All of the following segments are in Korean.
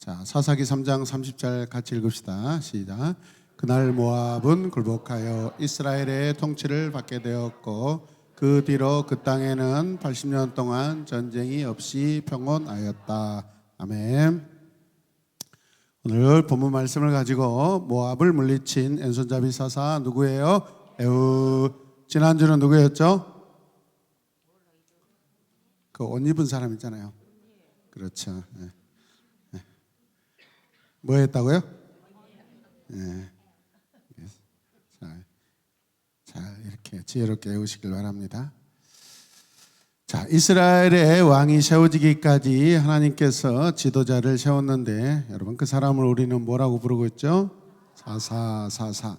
자, 사사기 3장 30절 같이 읽읍시다. 시작. 그날 모압은 굴복하여 이스라엘의 통치를 받게 되었고 그 뒤로 그 땅에는 80년 동안 전쟁이 없이 평온하였다. 아멘. 오늘 본문 말씀을 가지고 모압을 물리친 왼손잡이 사사 누구예요? 에후. 지난주는 누구였죠? 그 옷 입은 사람 있잖아요. 그렇죠. 네. 네. 뭐 했다고요? 네. 자, 이렇게 지혜롭게 외우시길 바랍니다. 자, 이스라엘의 왕이 세워지기까지 하나님께서 지도자를 세웠는데 여러분 그 사람을 우리는 뭐라고 부르고 있죠? 사사.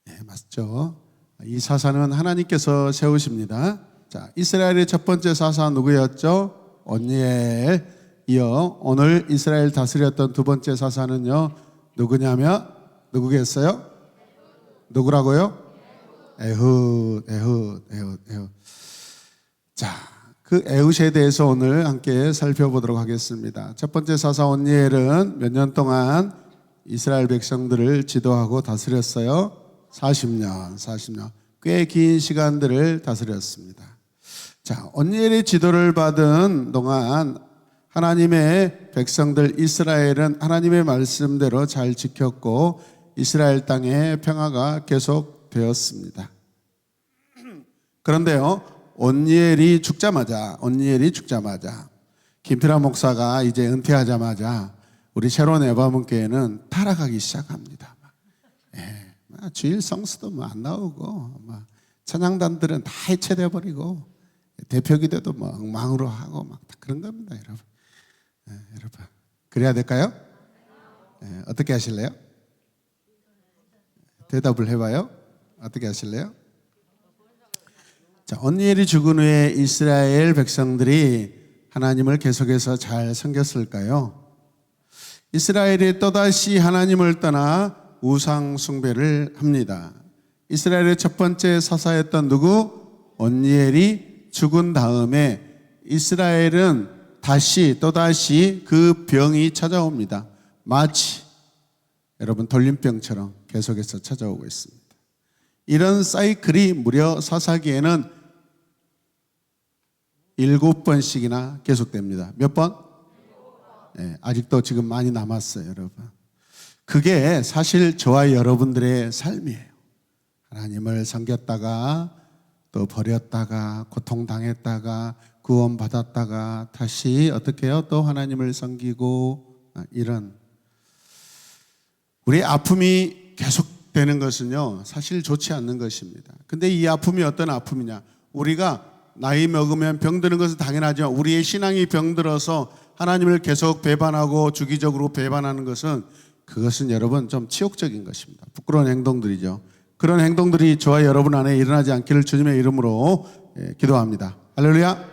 네, 맞죠? 이 사사는 하나님께서 세우십니다. 자, 이스라엘의 첫 번째 사사 누구였죠? 온니엘. 이어 오늘 이스라엘 다스렸던 두 번째 사사는요 누구냐면 누구겠어요? 누구라고요? 에훗. 자, 그 에훗에 대해서 오늘 함께 살펴보도록 하겠습니다. 첫 번째 사사 온니엘은 몇 년 동안 이스라엘 백성들을 지도하고 다스렸어요? 40년. 꽤 긴 시간들을 다스렸습니다. 자, 온니엘의 지도를 받은 동안 하나님의 백성들 이스라엘은 하나님의 말씀대로 잘 지켰고 이스라엘 땅에 평화가 계속되었습니다. 그런데요, 온니엘이 죽자마자 김필환 목사가 이제 은퇴하자마자 우리 새로운 에바문교회는 타락하기 시작합니다. 주일 성수도 안 나오고 찬양단들은 다 해체돼 버리고 대표기도도 엉망으로 하고 막 그런 겁니다, 여러분. 여러분 그래야 될까요? 어떻게 하실래요? 대답을 해봐요. 어떻게 하실래요? 자, 온니엘이 죽은 후에 이스라엘 백성들이 하나님을 계속해서 잘 섬겼을까요? 이스라엘이 또다시 하나님을 떠나 우상 숭배를 합니다. 이스라엘의 첫 번째 사사였던 누구? 온니엘이 죽은 다음에 이스라엘은 또다시 그 병이 찾아옵니다. 마치 여러분 돌림병처럼 계속해서 찾아오고 있습니다. 이런 사이클이 무려 사사기에는 7번씩이나 계속됩니다. 몇 번? 아직도 지금 많이 남았어요, 여러분. 그게 사실 저와 여러분들의 삶이에요. 하나님을 섬겼다가 또 버렸다가 고통당했다가 구원받았다가 다시 어떻게 해요? 또 하나님을 섬기고 이런 우리의 아픔이 계속되는 것은요 사실 좋지 않는 것입니다. 근데 이 아픔이 어떤 아픔이냐? 우리가 나이 먹으면 병드는 것은 당연하지만 우리의 신앙이 병들어서 하나님을 계속 배반하고 주기적으로 배반하는 그것은 여러분 좀 치욕적인 것입니다. 부끄러운 행동들이죠. 그런 행동들이 저와 여러분 안에 일어나지 않기를 주님의 이름으로 기도합니다. 할렐루야.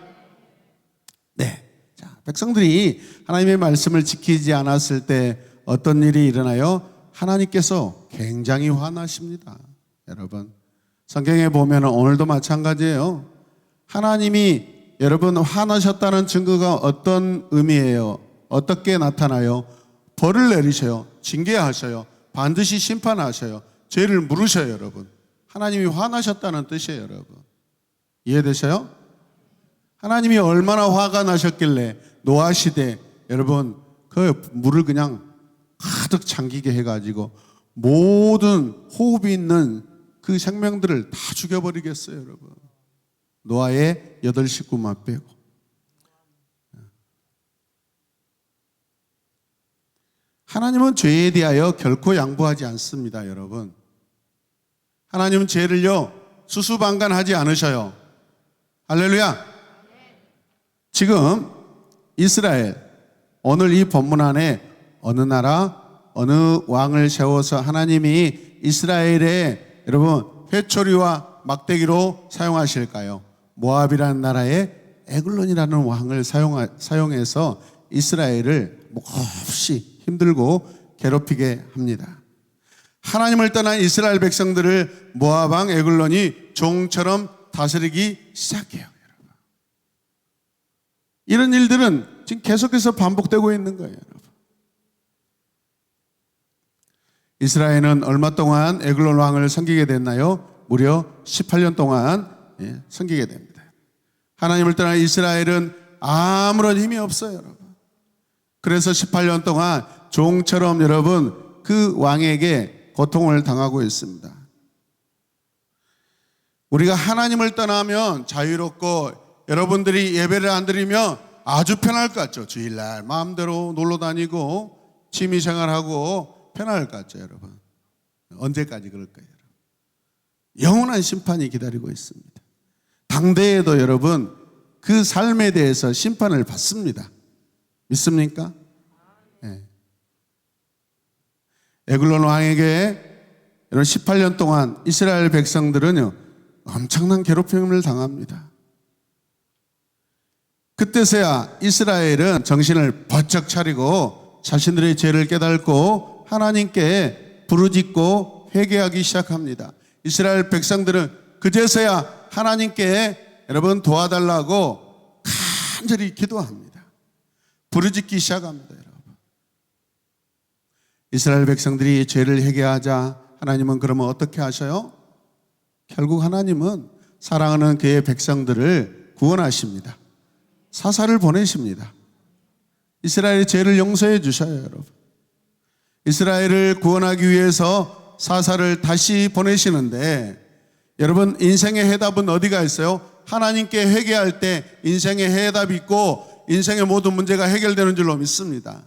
네. 자, 백성들이 하나님의 말씀을 지키지 않았을 때 어떤 일이 일어나요? 하나님께서 굉장히 화나십니다. 여러분, 성경에 보면 오늘도 마찬가지예요. 하나님이 여러분 화나셨다는 증거가 어떤 의미예요? 어떻게 나타나요? 벌을 내리셔요. 징계하셔요. 반드시 심판하셔요. 죄를 물으셔요, 여러분. 하나님이 화나셨다는 뜻이에요, 여러분. 이해되셔요? 하나님이 얼마나 화가 나셨길래 노아 시대 여러분 그 물을 그냥 가득 잠기게 해가지고 모든 호흡이 있는 그 생명들을 다 죽여버리겠어요, 여러분. 노아의 8 식구만 빼고. 하나님은 죄에 대하여 결코 양보하지 않습니다, 여러분. 하나님은 죄를요 수수방관하지 않으셔요. 할렐루야. 지금 이스라엘 오늘 이 본문 안에 어느 나라 어느 왕을 세워서 하나님이 이스라엘의 여러분 회초리와 막대기로 사용하실까요? 모압이라는 나라의 에글론이라는 왕을 사용해서 이스라엘을 몹시 힘들고 괴롭히게 합니다. 하나님을 떠난 이스라엘 백성들을 모압 왕 에글론이 종처럼 다스리기 시작해요. 여러분. 이런 일들은 지금 계속해서 반복되고 있는 거예요, 여러분. 이스라엘은 얼마 동안 에글론 왕을 섬기게 됐나요? 무려 18년 동안 섬기게 됩니다. 하나님을 떠난 이스라엘은 아무런 힘이 없어요, 여러분. 그래서 18년 동안 종처럼 여러분 그 왕에게 고통을 당하고 있습니다. 우리가 하나님을 떠나면 자유롭고 여러분들이 예배를 안 드리면 아주 편할 것 같죠. 주일날 마음대로 놀러 다니고 취미생활하고 편할 것 같죠, 여러분. 언제까지 그럴까요? 영원한 심판이 기다리고 있습니다. 당대에도 여러분 그 삶에 대해서 심판을 받습니다. 믿습니까? 네. 에글론 왕에게 이런 18년 동안 이스라엘 백성들은요 엄청난 괴롭힘을 당합니다. 그때서야 이스라엘은 정신을 번쩍 차리고 자신들의 죄를 깨닫고 하나님께 부르짖고 회개하기 시작합니다. 이스라엘 백성들은 그제서야 하나님께 여러분 도와달라고 간절히 기도합니다. 부르짖기 시작합니다, 여러분. 이스라엘 백성들이 죄를 회개하자 하나님은 그러면 어떻게 하셔요? 결국 하나님은 사랑하는 그의 백성들을 구원하십니다. 사사를 보내십니다. 이스라엘의 죄를 용서해 주셔요, 여러분. 이스라엘을 구원하기 위해서 사사를 다시 보내시는데 여러분 인생의 해답은 어디가 있어요? 하나님께 회개할 때 인생의 해답이 있고 인생의 모든 문제가 해결되는 줄로 믿습니다.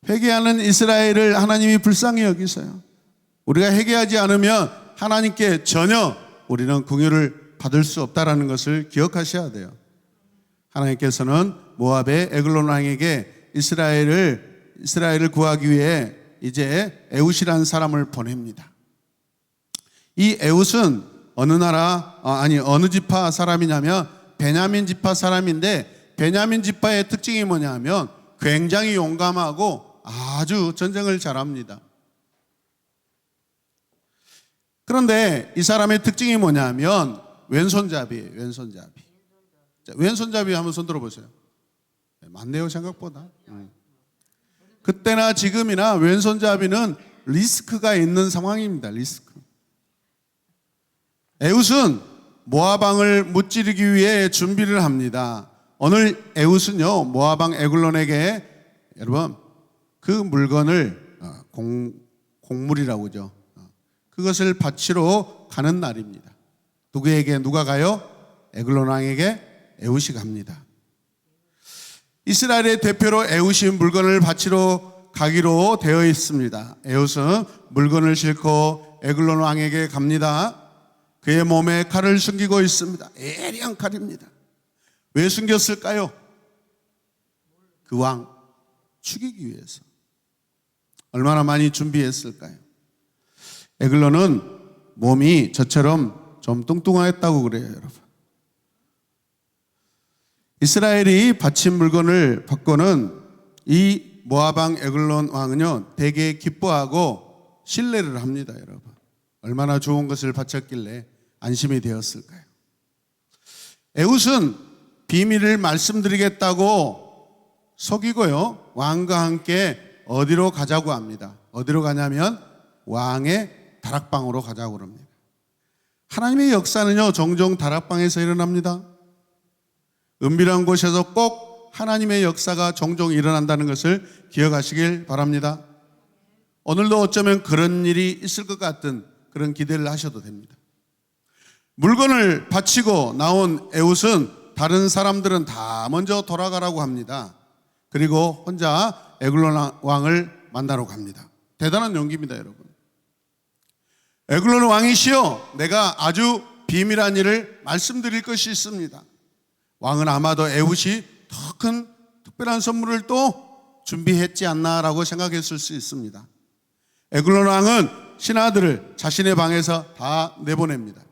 회개하는 이스라엘을 하나님이 불쌍히 여기세요. 우리가 회개하지 않으면 하나님께 전혀 우리는 긍휼을 받을 수 없다는 것을 기억하셔야 돼요. 하나님께서는 모압의 에글론 왕에게 이스라엘을 구하기 위해 이제 에웃이라는 사람을 보냅니다. 이 에웃은 어느 지파 사람이냐면 베냐민 지파 사람인데 베냐민 지파의 특징이 뭐냐면 굉장히 용감하고 아주 전쟁을 잘합니다. 그런데 이 사람의 특징이 뭐냐면 왼손잡이에요. 왼손잡이. 자, 왼손잡이 한번 손 들어보세요. 많네요, 생각보다. 그때나 지금이나 왼손잡이는 리스크가 있는 상황입니다. 리스크. 에웃은 모압왕을 무찌르기 위해 준비를 합니다. 오늘 에웃은요 모압왕 에글론에게 여러분 그 물건을 곡물이라고 하죠. 그것을 바치러 가는 날입니다. 누구에게 누가 가요? 에글론 왕에게 에웃이 갑니다. 이스라엘의 대표로 에웃이 물건을 바치러 가기로 되어 있습니다. 에웃은 물건을 싣고 에글론 왕에게 갑니다. 그의 몸에 칼을 숨기고 있습니다. 예리한 칼입니다. 왜 숨겼을까요? 그 왕 죽이기 위해서. 얼마나 많이 준비했을까요? 에글론은 몸이 저처럼 좀 뚱뚱했다고 그래요, 여러분. 이스라엘이 바친 물건을 받고는 이 모압왕 에글론 왕은요 되게 기뻐하고 신뢰를 합니다, 여러분. 얼마나 좋은 것을 바쳤길래 안심이 되었을까요? 에웃은 비밀을 말씀드리겠다고 속이고요 왕과 함께 어디로 가자고 합니다. 어디로 가냐면 왕의 다락방으로 가자고 합니다. 하나님의 역사는요 종종 다락방에서 일어납니다. 은밀한 곳에서 꼭 하나님의 역사가 종종 일어난다는 것을 기억하시길 바랍니다. 오늘도 어쩌면 그런 일이 있을 것 같은 그런 기대를 하셔도 됩니다. 물건을 바치고 나온 에웃은 다른 사람들은 다 먼저 돌아가라고 합니다. 그리고 혼자 에글론 왕을 만나러 갑니다. 대단한 용기입니다, 여러분. 에글론 왕이시여, 내가 아주 비밀한 일을 말씀드릴 것이 있습니다. 왕은 아마도 에웃이 더 큰 특별한 선물을 또 준비했지 않나라고 생각했을 수 있습니다. 에글론 왕은 신하들을 자신의 방에서 다 내보냅니다.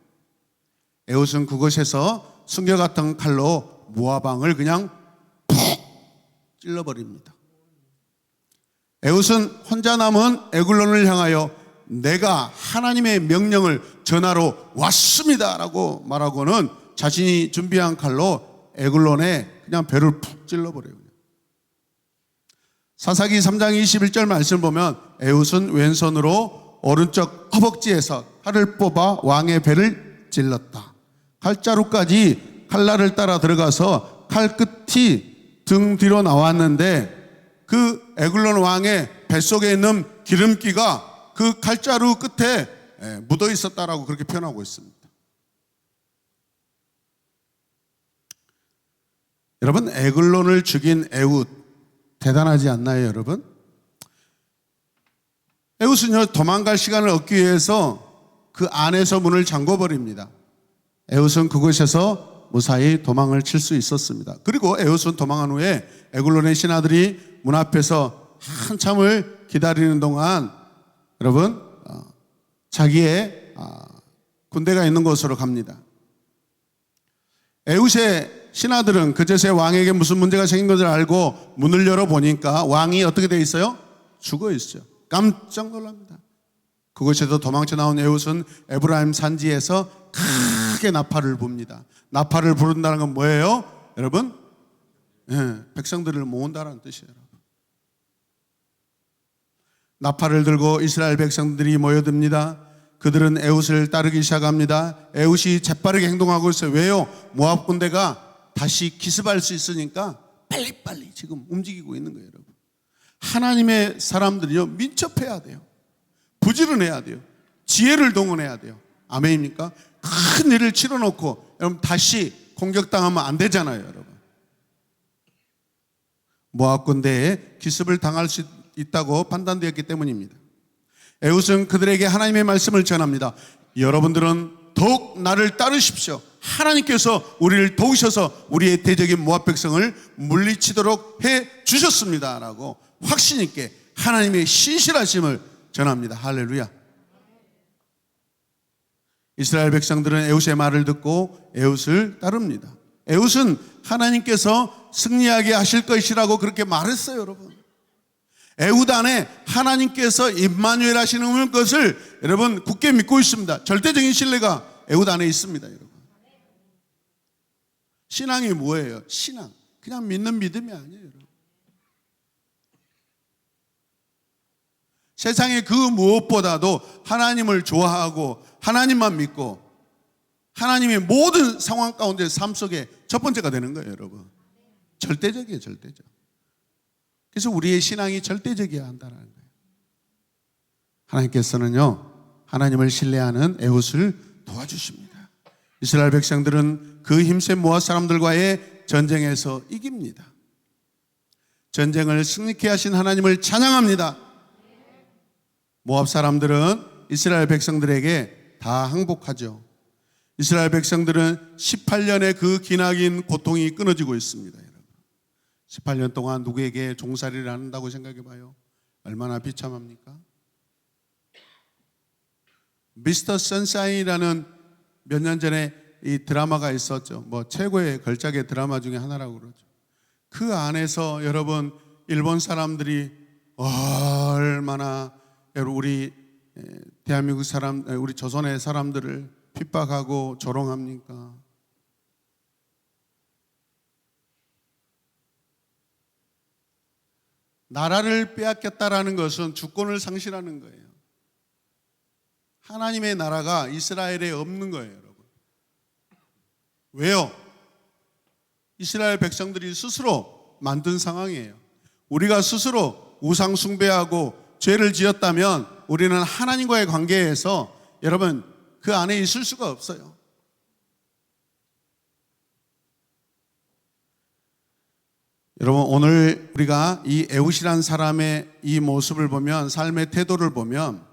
에웃은 그곳에서 숨겨갔던 칼로 모압 왕을 그냥 푹 찔러버립니다. 에웃은 혼자 남은 에글론을 향하여 내가 하나님의 명령을 전하러 왔습니다 라고 말하고는 자신이 준비한 칼로 에글론에 그냥 배를 푹 찔러버려요. 사사기 3장 21절 말씀 보면 에훗은 왼손으로 오른쪽 허벅지에서 칼을 뽑아 왕의 배를 찔렀다. 칼자루까지 칼날을 따라 들어가서 칼끝이 등 뒤로 나왔는데 그 에글론 왕의 뱃속에 있는 기름기가 그 칼자루 끝에 묻어 있었다라고 그렇게 표현하고 있습니다. 여러분, 에글론을 죽인 에훗 대단하지 않나요, 여러분? 에훗은요, 도망갈 시간을 얻기 위해서 그 안에서 문을 잠궈버립니다. 에훗은 그곳에서 무사히 도망을 칠 수 있었습니다. 그리고 에훗은 도망한 후에 에글론의 신하들이 문 앞에서 한참을 기다리는 동안 여러분, 자기의 군대가 있는 곳으로 갑니다. 에훗의 신하들은 그제서야 왕에게 무슨 문제가 생긴 것을 알고 문을 열어보니까 왕이 어떻게 되어 있어요? 죽어 있어요. 깜짝 놀랍니다. 그곳에서 도망쳐 나온 에훗은 에브라임 산지에서 크게 나팔을 붑니다. 나팔을 부른다는 건 뭐예요? 여러분? 백성들을 모은다는 뜻이에요. 나팔을 들고 이스라엘 백성들이 모여듭니다. 그들은 에훗을 따르기 시작합니다. 에훗이 재빠르게 행동하고 있어요. 왜요? 모압 군대가 다시 기습할 수 있으니까 빨리빨리 지금 움직이고 있는 거예요, 여러분. 하나님의 사람들이요, 민첩해야 돼요. 부지런해야 돼요. 지혜를 동원해야 돼요. 아멘입니까? 큰 일을 치러놓고 여러분 다시 공격당하면 안 되잖아요, 여러분. 모압 군대에 기습을 당할 수 있다고 판단되었기 때문입니다. 에훗은 그들에게 하나님의 말씀을 전합니다. 여러분들은 더욱 나를 따르십시오. 하나님께서 우리를 도우셔서 우리의 대적인 모압 백성을 물리치도록 해 주셨습니다 라고 확신 있게 하나님의 신실하심을 전합니다. 할렐루야. 이스라엘 백성들은 에훗의 말을 듣고 에훗을 따릅니다. 에훗은 하나님께서 승리하게 하실 것이라고 그렇게 말했어요, 여러분. 에훗 안에 하나님께서 임마누엘 하시는 것을 여러분 굳게 믿고 있습니다. 절대적인 신뢰가 에훗 안에 있습니다, 여러분. 신앙이 뭐예요? 신앙. 그냥 믿는 믿음이 아니에요, 여러분. 세상의 그 무엇보다도 하나님을 좋아하고 하나님만 믿고 하나님의 모든 상황 가운데 삶 속에 첫 번째가 되는 거예요, 여러분. 절대적이에요, 절대적. 그래서 우리의 신앙이 절대적이어야 한다는 거예요. 하나님께서는요, 하나님을 신뢰하는 에훗을 도와주십니다. 이스라엘 백성들은 그 힘센 모압 사람들과의 전쟁에서 이깁니다. 전쟁을 승리케 하신 하나님을 찬양합니다. 모압 사람들은 이스라엘 백성들에게 다 항복하죠. 이스라엘 백성들은 18년의 그 기나긴 고통이 끊어지고 있습니다. 18년 동안 누구에게 종살이를 한다고 생각해 봐요. 얼마나 비참합니까? 미스터 선샤인이라는 몇 년 전에 이 드라마가 있었죠. 뭐 최고의 걸작의 드라마 중에 하나라고 그러죠. 그 안에서 여러분 일본 사람들이 얼마나 우리 대한민국 사람, 우리 조선의 사람들을 핍박하고 조롱합니까? 나라를 빼앗겼다라는 것은 주권을 상실하는 거예요. 하나님의 나라가 이스라엘에 없는 거예요, 여러분. 왜요? 이스라엘 백성들이 스스로 만든 상황이에요. 우리가 스스로 우상 숭배하고 죄를 지었다면 우리는 하나님과의 관계에서 여러분 그 안에 있을 수가 없어요. 여러분 오늘 우리가 이 에훗이란 사람의 이 모습을 보면, 삶의 태도를 보면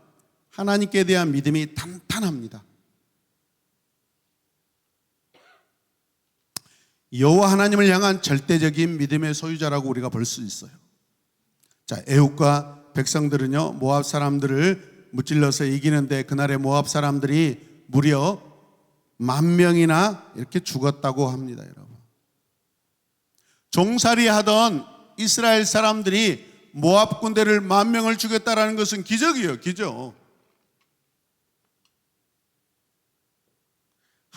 하나님께 대한 믿음이 탄탄합니다. 여호와 하나님을 향한 절대적인 믿음의 소유자라고 우리가 볼 수 있어요. 자, 에훗과 백성들은요 모압 사람들을 무찔러서 이기는데 그날의 모압 사람들이 무려 10,000명이나 이렇게 죽었다고 합니다, 여러분. 종살이 하던 이스라엘 사람들이 모압 군대를 10,000명을 죽였다라는 것은 기적이에요, 기적.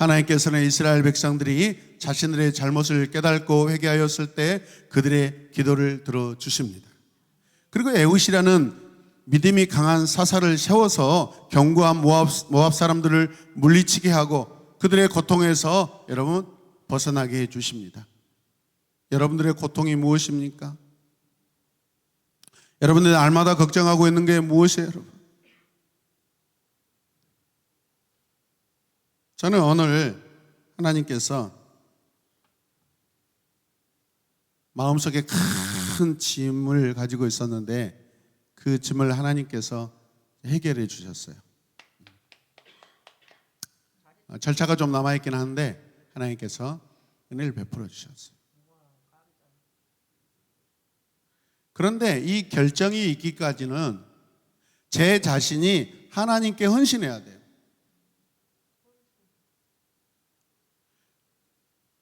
하나님께서는 이스라엘 백성들이 자신들의 잘못을 깨닫고 회개하였을 때 그들의 기도를 들어주십니다. 그리고 에훗이라는 믿음이 강한 사사를 세워서 견고한 모압 사람들을 물리치게 하고 그들의 고통에서 여러분 벗어나게 해주십니다. 여러분들의 고통이 무엇입니까? 여러분들이 날마다 걱정하고 있는 게 무엇이에요, 여러분? 저는 오늘 하나님께서 마음속에 큰 짐을 가지고 있었는데 그 짐을 하나님께서 해결해 주셨어요. 절차가 좀 남아있긴 한데 하나님께서 은혜를 베풀어 주셨어요. 그런데 이 결정이 있기까지는 제 자신이 하나님께 헌신해야 돼요.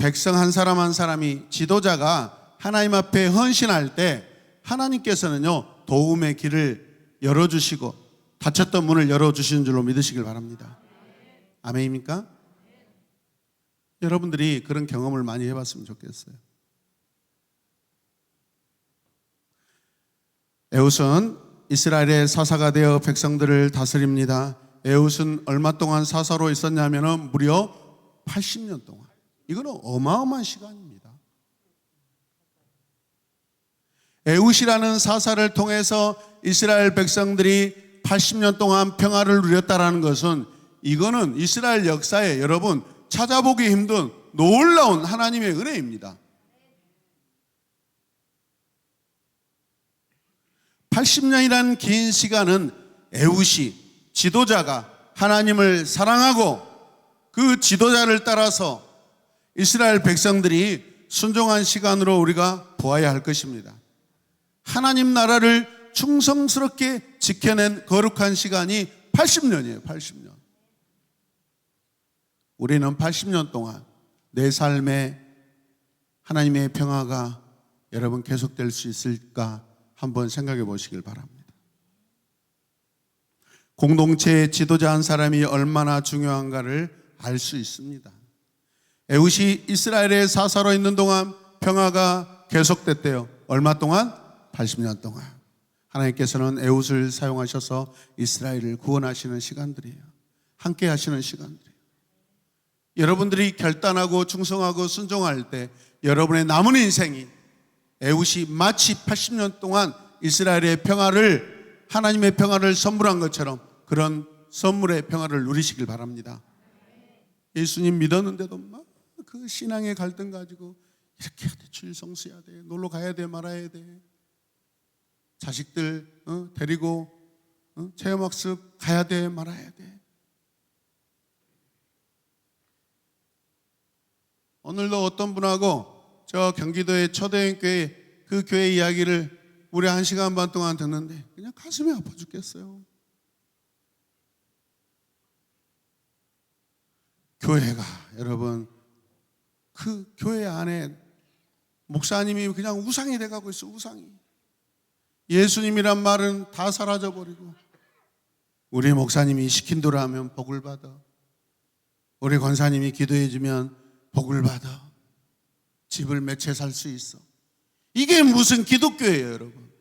백성 한 사람 한 사람이 지도자가 하나님 앞에 헌신할 때 하나님께서는요 도움의 길을 열어주시고 닫혔던 문을 열어주시는 줄로 믿으시길 바랍니다. 아멘입니까? 여러분들이 그런 경험을 많이 해봤으면 좋겠어요. 에훗은 이스라엘의 사사가 되어 백성들을 다스립니다. 에훗은 얼마 동안 사사로 있었냐면 무려 80년 동안. 이거는 어마어마한 시간입니다. 에훗이라는 사사를 통해서 이스라엘 백성들이 80년 동안 평화를 누렸다는 것은 이거는 이스라엘 역사에 여러분 찾아보기 힘든 놀라운 하나님의 은혜입니다. 80년이라는 긴 시간은 에훗이 지도자가 하나님을 사랑하고 그 지도자를 따라서 이스라엘 백성들이 순종한 시간으로 우리가 보아야 할 것입니다. 하나님 나라를 충성스럽게 지켜낸 거룩한 시간이 80년이에요. 80년. 우리는 80년 동안 내 삶에 하나님의 평화가 여러분 계속될 수 있을까 한번 생각해 보시길 바랍니다. 공동체의 지도자 한 사람이 얼마나 중요한가를 알 수 있습니다. 에훗이 이스라엘의 사사로 있는 동안 평화가 계속됐대요. 얼마 동안? 80년 동안. 하나님께서는 에훗을 사용하셔서 이스라엘을 구원하시는 시간들이에요. 함께 하시는 시간들이에요. 여러분들이 결단하고 충성하고 순종할 때 여러분의 남은 인생이 에훗이 마치 80년 동안 이스라엘의 평화를 하나님의 평화를 선물한 것처럼 그런 선물의 평화를 누리시길 바랍니다. 예수님 믿었는데도 막 그 신앙의 갈등 가지고 이렇게 해야 돼, 주일 성수해야 돼, 놀러 가야 돼, 말아야 돼, 자식들 데리고 체험학습 가야 돼, 말아야 돼. 오늘도 어떤 분하고 저 경기도의 초대교회 그 교회 이야기를 우리 1시간 반 동안 듣는데 그냥 가슴이 아파 죽겠어요. 교회가 여러분 그 교회 안에 목사님이 그냥 우상이 돼가고 있어. 우상이. 예수님이란 말은 다 사라져버리고 우리 목사님이 시킨 대로 하면 복을 받아. 우리 권사님이 기도해주면 복을 받아. 집을 몇 채 살 수 있어. 이게 무슨 기독교예요, 여러분?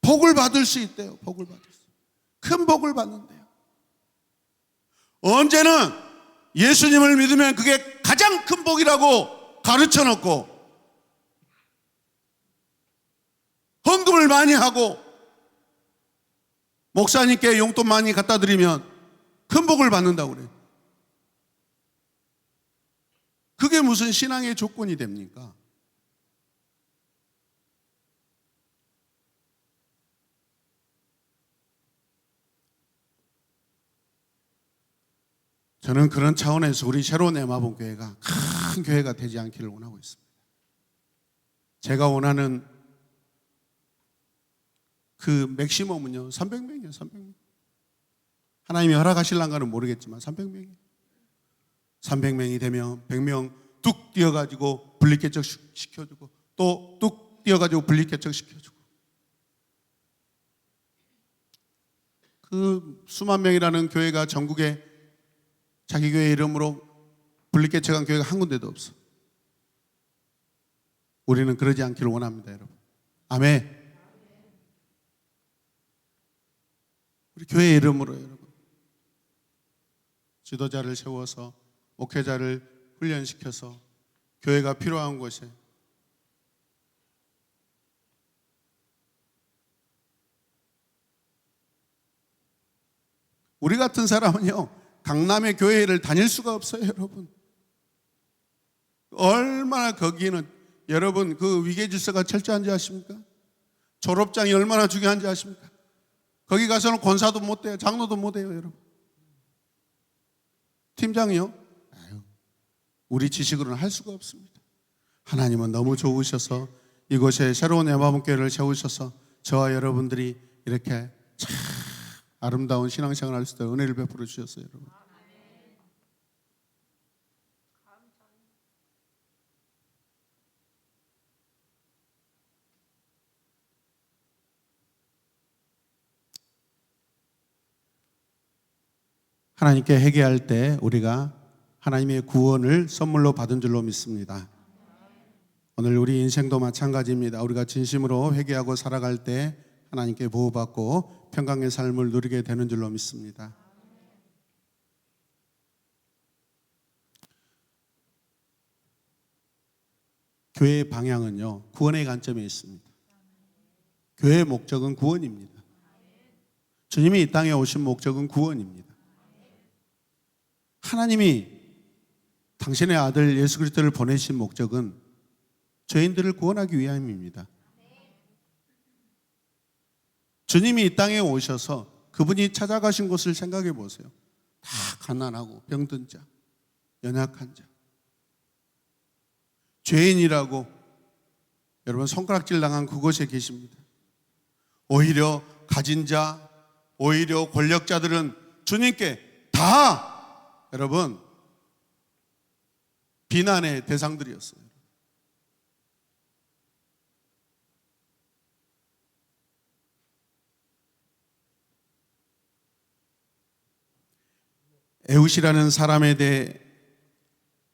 복을 받을 수 있대요. 복을 받을 수. 큰 복을 받는데요. 언제는 예수님을 믿으면 그게 가장 큰 복이라고 가르쳐 놓고 헌금을 많이 하고 목사님께 용돈 많이 갖다 드리면 큰 복을 받는다고 그래요. 그게 무슨 신앙의 조건이 됩니까? 저는 그런 차원에서 우리 새로운 에마본 교회가 큰 교회가 되지 않기를 원하고 있습니다. 제가 원하는 그 맥시멈은요 300명이에요. 300명. 하나님이 허락하실란가는 모르겠지만 300명이에요. 300명이 되면 100명 뚝 뛰어가지고 분리개척 시켜주고 또 뚝 뛰어가지고 분리개척 시켜주고 그 수만 명이라는 교회가 전국에 자기 교회 이름으로 분립개척한 교회가 한 군데도 없어. 우리는 그러지 않기를 원합니다, 여러분. 아멘. 우리 교회 이름으로 여러분, 지도자를 세워서 목회자를 훈련시켜서 교회가 필요한 곳에 우리 같은 사람은요, 강남의 교회를 다닐 수가 없어요, 여러분. 얼마나 거기는 여러분 그 위계 질서가 철저한지 아십니까? 졸업장이 얼마나 중요한지 아십니까? 거기 가서는 권사도 못 돼요, 장로도 못 돼요, 여러분. 팀장이요? 아유, 우리 지식으로는 할 수가 없습니다. 하나님은 너무 좋으셔서 이곳에 새로운 에마분교회를 세우셔서 저와 여러분들이 이렇게 참 아름다운 신앙생활을 할 수 있도록 은혜를 베풀어 주셨어요, 여러분. 하나님께 회개할 때 우리가 하나님의 구원을 선물로 받은 줄로 믿습니다. 오늘 우리 인생도 마찬가지입니다. 우리가 진심으로 회개하고 살아갈 때 하나님께 보호받고 평강의 삶을 누리게 되는 줄로 믿습니다. 교회의 방향은요, 구원의 관점에 있습니다. 교회의 목적은 구원입니다. 주님이 이 땅에 오신 목적은 구원입니다. 하나님이 당신의 아들 예수 그리스도를 보내신 목적은 죄인들을 구원하기 위함입니다. 주님이 이 땅에 오셔서 그분이 찾아가신 곳을 생각해 보세요. 다 가난하고 병든 자, 연약한 자, 죄인이라고 여러분 손가락질 당한 그곳에 계십니다. 오히려 가진 자, 오히려 권력자들은 주님께 다 여러분 비난의 대상들이었어요. 에웃이라는 사람에 대해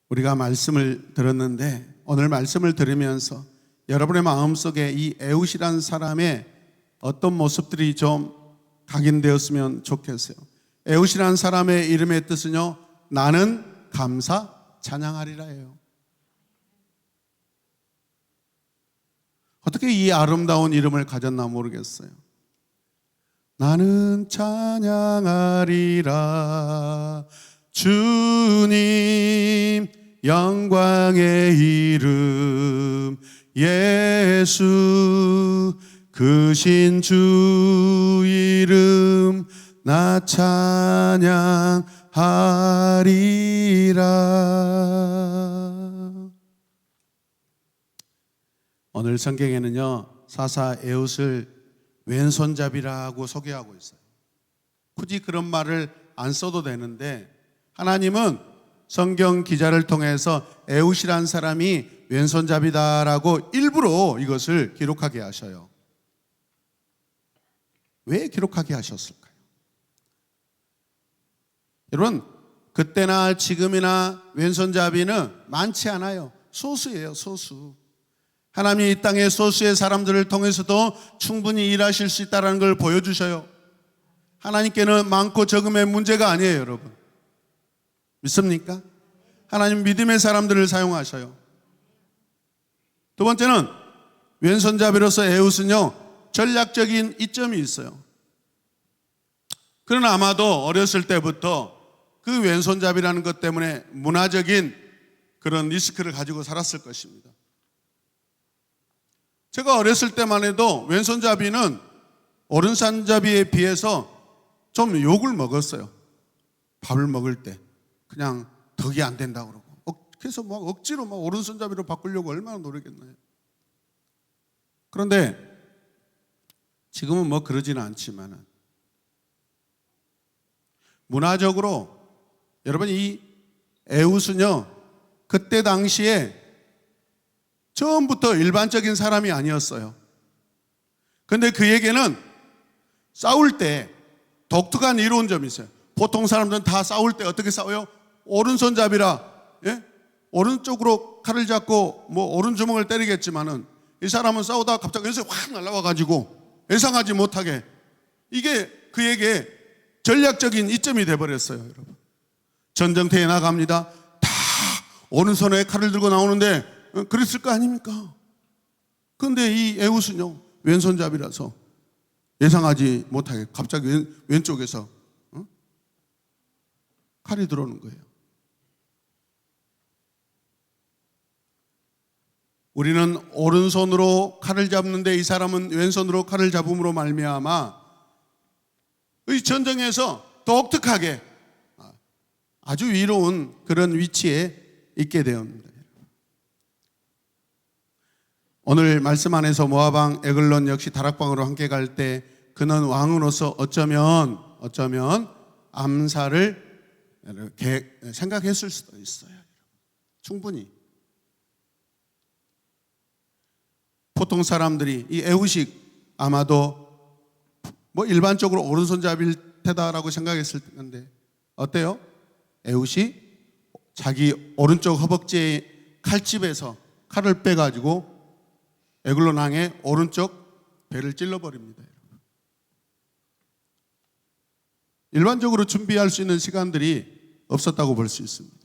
우리가 말씀을 들었는데, 오늘 말씀을 들으면서 여러분의 마음속에 이 에웃이라는 사람의 어떤 모습들이 좀 각인되었으면 좋겠어요. 에웃이라는 사람의 이름의 뜻은요, 나는 감사 찬양하리라예요. 어떻게 이 아름다운 이름을 가졌나 모르겠어요. 나는 찬양하리라 주님 영광의 이름 예수 크신 주 이름 나 찬양하리라. 오늘 성경에는요, 사사 에웃을 왼손잡이라고 소개하고 있어요. 굳이 그런 말을 안 써도 되는데 하나님은 성경 기자를 통해서 에웃이란 사람이 왼손잡이다라고 일부러 이것을 기록하게 하셔요. 왜 기록하게 하셨을까요? 여러분, 그때나 지금이나 왼손잡이는 많지 않아요. 소수예요, 소수. 하나님이 이 땅의 소수의 사람들을 통해서도 충분히 일하실 수 있다는 걸 보여주셔요. 하나님께는 많고 적음의 문제가 아니에요, 여러분. 믿습니까? 하나님 믿음의 사람들을 사용하셔요. 두 번째는 왼손잡이로서 에웃은요, 전략적인 이점이 있어요. 그러나 아마도 어렸을 때부터 그 왼손잡이라는 것 때문에 문화적인 그런 리스크를 가지고 살았을 것입니다. 제가 어렸을 때만 해도 왼손잡이는 오른손잡이에 비해서 좀 욕을 먹었어요. 밥을 먹을 때 그냥 덕이 안 된다고 그러고, 그래서 막 억지로 막 오른손잡이로 바꾸려고 얼마나 노력했나요? 그런데 지금은 뭐 그러지는 않지만은 문화적으로 여러분 이 에웃은요, 그때 당시에 처음부터 일반적인 사람이 아니었어요. 그런데 그에게는 싸울 때 독특한 이로운 점이 있어요. 보통 사람들은 다 싸울 때 어떻게 싸워요? 오른손잡이라, 예? 오른쪽으로 칼을 잡고 뭐 오른주먹을 때리겠지만은 이 사람은 싸우다가 갑자기 왼손이 확 날아와 가지고 예상하지 못하게, 이게 그에게 전략적인 이점이 돼버렸어요. 여러분, 전쟁터에 나갑니다. 다 오른손에 칼을 들고 나오는데 그랬을 거 아닙니까? 그런데 이 에훗은요, 왼손잡이라서 예상하지 못하게 갑자기 왼쪽에서 칼이 들어오는 거예요. 우리는 오른손으로 칼을 잡는데 이 사람은 왼손으로 칼을 잡음으로 말미암아 이 전쟁에서 독특하게 아주 위로운 그런 위치에 있게 되었습니다. 오늘 말씀 안에서 모압 왕 에글론 역시 다락방으로 함께 갈 때 그는 왕으로서 어쩌면 암살을 생각했을 수도 있어요. 충분히. 보통 사람들이 이 에훗이 아마도 뭐 일반적으로 오른손잡이일 테다라고 생각했을 텐데 어때요? 에훗이 자기 오른쪽 허벅지의 칼집에서 칼을 빼가지고 에글론 왕의 오른쪽 배를 찔러버립니다. 일반적으로 준비할 수 있는 시간들이 없었다고 볼 수 있습니다.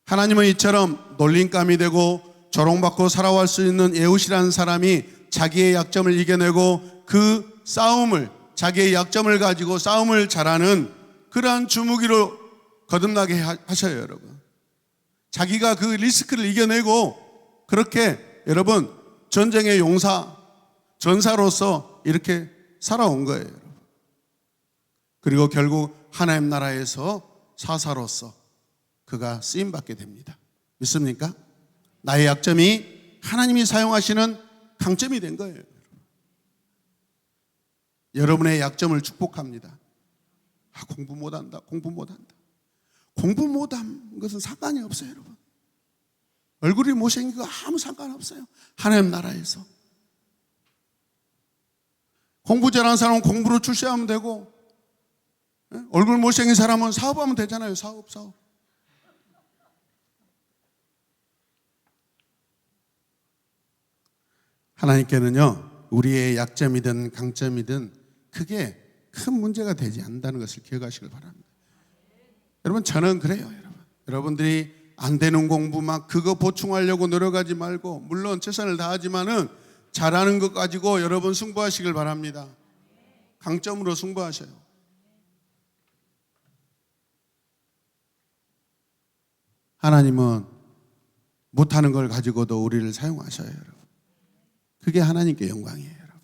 하나님은 이처럼 놀림감이 되고 조롱받고 살아갈 수 있는 에훗이라는 사람이 자기의 약점을 이겨내고 그 싸움을, 자기의 약점을 가지고 싸움을 잘하는 그러한 주무기로 거듭나게 하셔요. 여러분, 자기가 그 리스크를 이겨내고 그렇게 여러분 전쟁의 용사, 전사로서 이렇게 살아온 거예요. 그리고 결국 하나님 나라에서 사사로서 그가 쓰임받게 됩니다. 믿습니까? 나의 약점이 하나님이 사용하시는 강점이 된 거예요. 여러분의 약점을 축복합니다. 공부 못한다. 공부 못한 것은 상관이 없어요. 여러분, 얼굴이 못생긴 거 아무 상관없어요. 하나님 나라에서 공부 잘하는 사람은 공부로 출세하면 되고, 얼굴 못생긴 사람은 사업하면 되잖아요. 사업. 하나님께는요, 우리의 약점이든 강점이든 그게 큰 문제가 되지 않는다는 것을 기억하시길 바랍니다. 여러분, 저는 그래요. 여러분들이 안 되는 공부 막 그거 보충하려고 노력하지 말고, 물론 최선을 다하지만은 잘하는 것 가지고 여러분 승부하시길 바랍니다. 강점으로 승부하셔요. 하나님은 못하는 걸 가지고도 우리를 사용하셔요. 여러분, 그게 하나님께 영광이에요. 여러분,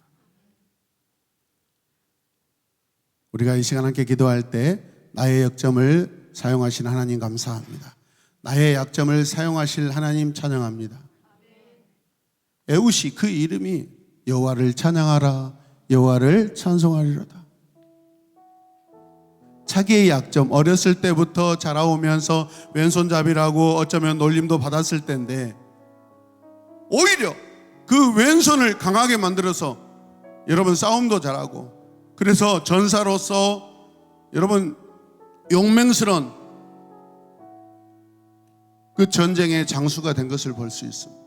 우리가 이 시간 함께 기도할 때 나의 약점을 사용하신 하나님 감사합니다. 나의 약점을 사용하실 하나님 찬양합니다. 에훗이 그 이름이 여호와를 찬양하라, 여호와를 찬송하리로다. 자기의 약점, 어렸을 때부터 자라오면서 왼손잡이라고 어쩌면 놀림도 받았을 때인데 오히려 그 왼손을 강하게 만들어서 여러분 싸움도 잘하고, 그래서 전사로서 여러분 용맹스러운 그 전쟁의 장수가 된 것을 볼 수 있습니다.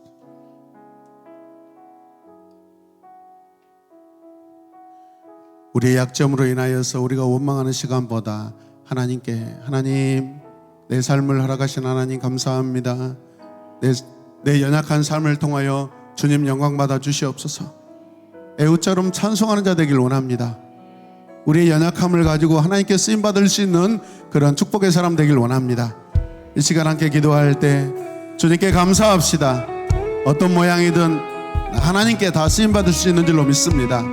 우리의 약점으로 인하여서 우리가 원망하는 시간보다 하나님께, 하나님 내 삶을 허락하신 하나님 감사합니다. 내 연약한 삶을 통하여 주님 영광 받아 주시옵소서. 에훗처럼 찬송하는 자 되길 원합니다. 우리의 연약함을 가지고 하나님께 쓰임받을 수 있는 그런 축복의 사람 되길 원합니다. 이 시간 함께 기도할 때 주님께 감사합시다. 어떤 모양이든 하나님께 다 쓰임받을 수 있는 줄로 믿습니다.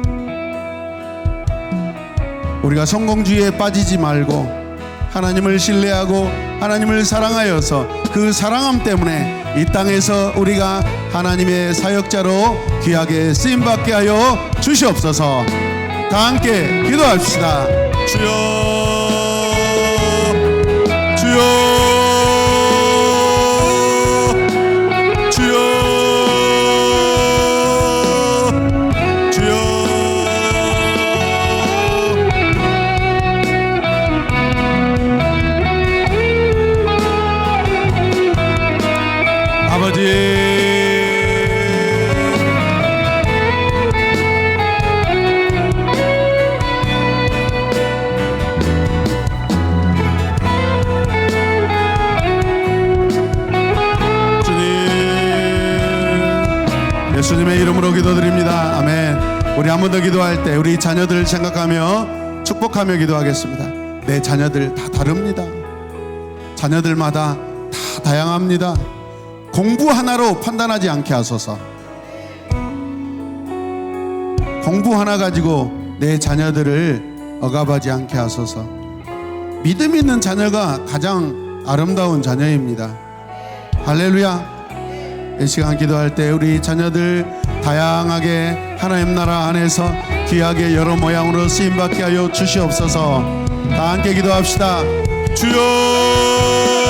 우리가 성공주의에 빠지지 말고 하나님을 신뢰하고 하나님을 사랑하여서 그 사랑함 때문에 이 땅에서 우리가 하나님의 사역자로 귀하게 쓰임받게 하여 주시옵소서. 다 함께 기도합시다. 주여, 주여, 아버지, 예수님의 이름으로 기도드립니다. 아멘. 우리 한 번 더 기도할 때 우리 자녀들을 생각하며 축복하며 기도하겠습니다. 내 자녀들 다 다릅니다. 자녀들마다 다 다양합니다. 공부 하나로 판단하지 않게 하소서. 공부 하나 가지고 내 자녀들을 억압하지 않게 하소서. 믿음 있는 자녀가 가장 아름다운 자녀입니다. 할렐루야. 이 시간 기도할 때 우리 자녀들 다양하게 하나님 나라 안에서 귀하게 여러 모양으로 쓰임받게 하여 주시옵소서. 다 함께 기도합시다. 주여